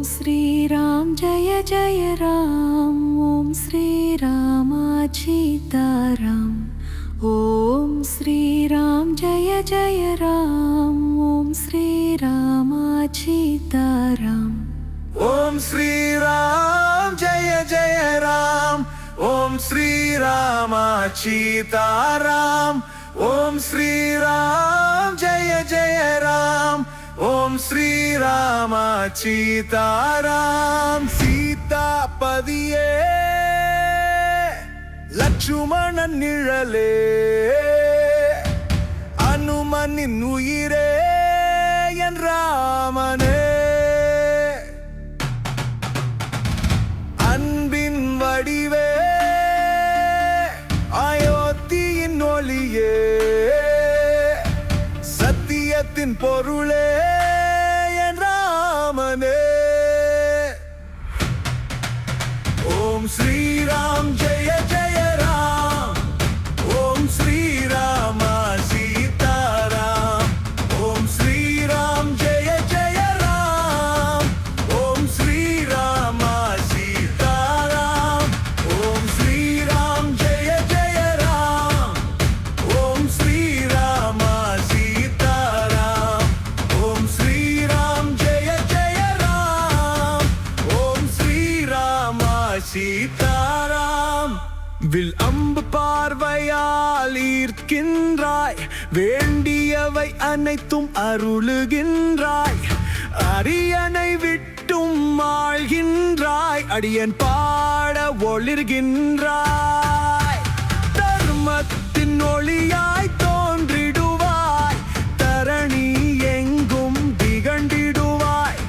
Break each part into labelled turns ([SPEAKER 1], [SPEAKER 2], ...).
[SPEAKER 1] श्रीराम जय जय राम। ओम श्रीराम सीताराम। ओम श्रीराम जय जय राम। ओम श्रीराम सीताराम।
[SPEAKER 2] ओम श्रीराम जय जय राम। ओम श्रीराम सीताराम। ओम श्रीराम जय जय राम। ओम श्रीराम सीताराम। सीतापदिये लक्ष्मणन निழலே அனுமனின் உயிரே என் ராமனே அன்பின் வடிவே அயோத்தியின் ஒளியே சத்தியத்தின் பொருளே என் ராமனே ஓம் ஸ்ரீராம் ஜெய ஜெய ராம்। ஓம் ஸ்ரீராம சீதாராம்। ஓம் ஸ்ரீராம் ஜெய ஜெய ராம்। ஓம் ஸ்ரீராம சீதாராம்। ஓம் ஸ்ரீராம் ஜெய ஜெய ராம்। ஓம் ஸ்ரீராம சீதாராம்। ஓம் ஸ்ரீராம் ஜெய ஜெய ராம்। ஓம் ஸ்ரீராம சீதாராம்। வில் அம்பு பார்வையால் ஈர்க்கின்றாய், வேண்டியவை அனைத்தும் அருளுகின்றாய், அரியணை விட்டும் ஆழ்கின்றாய், அடியன் பாட ஒளிர்கின்றாய், தர்மத்தின் ஒளியாய் தோன்றிடுவாய், தரணி எங்கும் திகண்டிடுவாய்,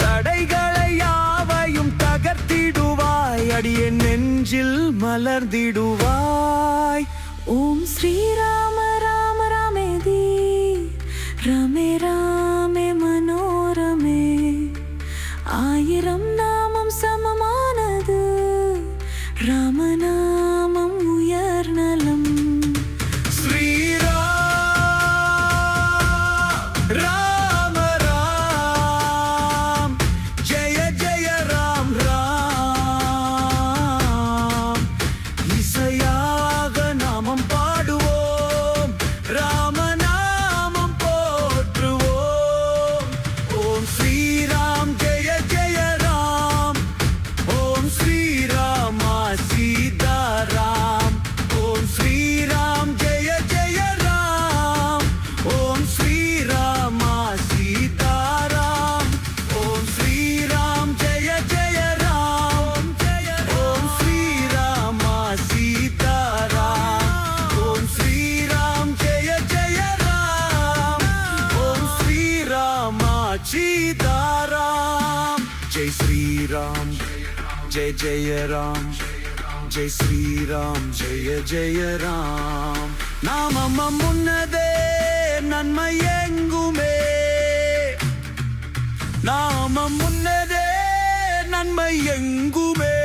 [SPEAKER 2] தடைகளை யாவையும் தகர்த்திடுவாய், அடியன் நெஞ்சில் மலர்ந்திடுவாய்।
[SPEAKER 1] ओम श्री राम राम रामेदी रमे रामे मनोरमे ஆயிரம் நாமம் சமமானது ராமநாமம் உயர் நலம்।
[SPEAKER 2] ஸ்ரீராம் ராம ராம் ஜெய ஜெய ராம் ராம்। இசையாக நாமம் பாடுவோம், ராமநாமம் போற்றுவோம்। ஓம் ஸ்ரீராம் ஜெய ஜெய ராம்। ஓம் ஸ்ரீராம சீதாராம்। ஓம் ஸ்ரீராம் ஜெய ஜெய ராம்। ஓம் ஸ்ரீராம சீதாராம்। ஓம் ஸ்ரீராம் ஜெய ஜெய ராம்। ஓம் ஸ்ரீராம சீதாராம்। ஓம் ஸ்ரீராம் ஜெய ஜெய ராம்। ஓம் ஸ்ரீராம சீதாராம்। ஜெய் ஸ்ரீராம் ஜெய ஜெய ராம்। ஜெய் ஸ்ரீராம் ஜெய ஜெய ராம்। நாமம் முன்னதே நன்மை எங்குமே, நாமம் முன்னதே நன்மை எங்குமே।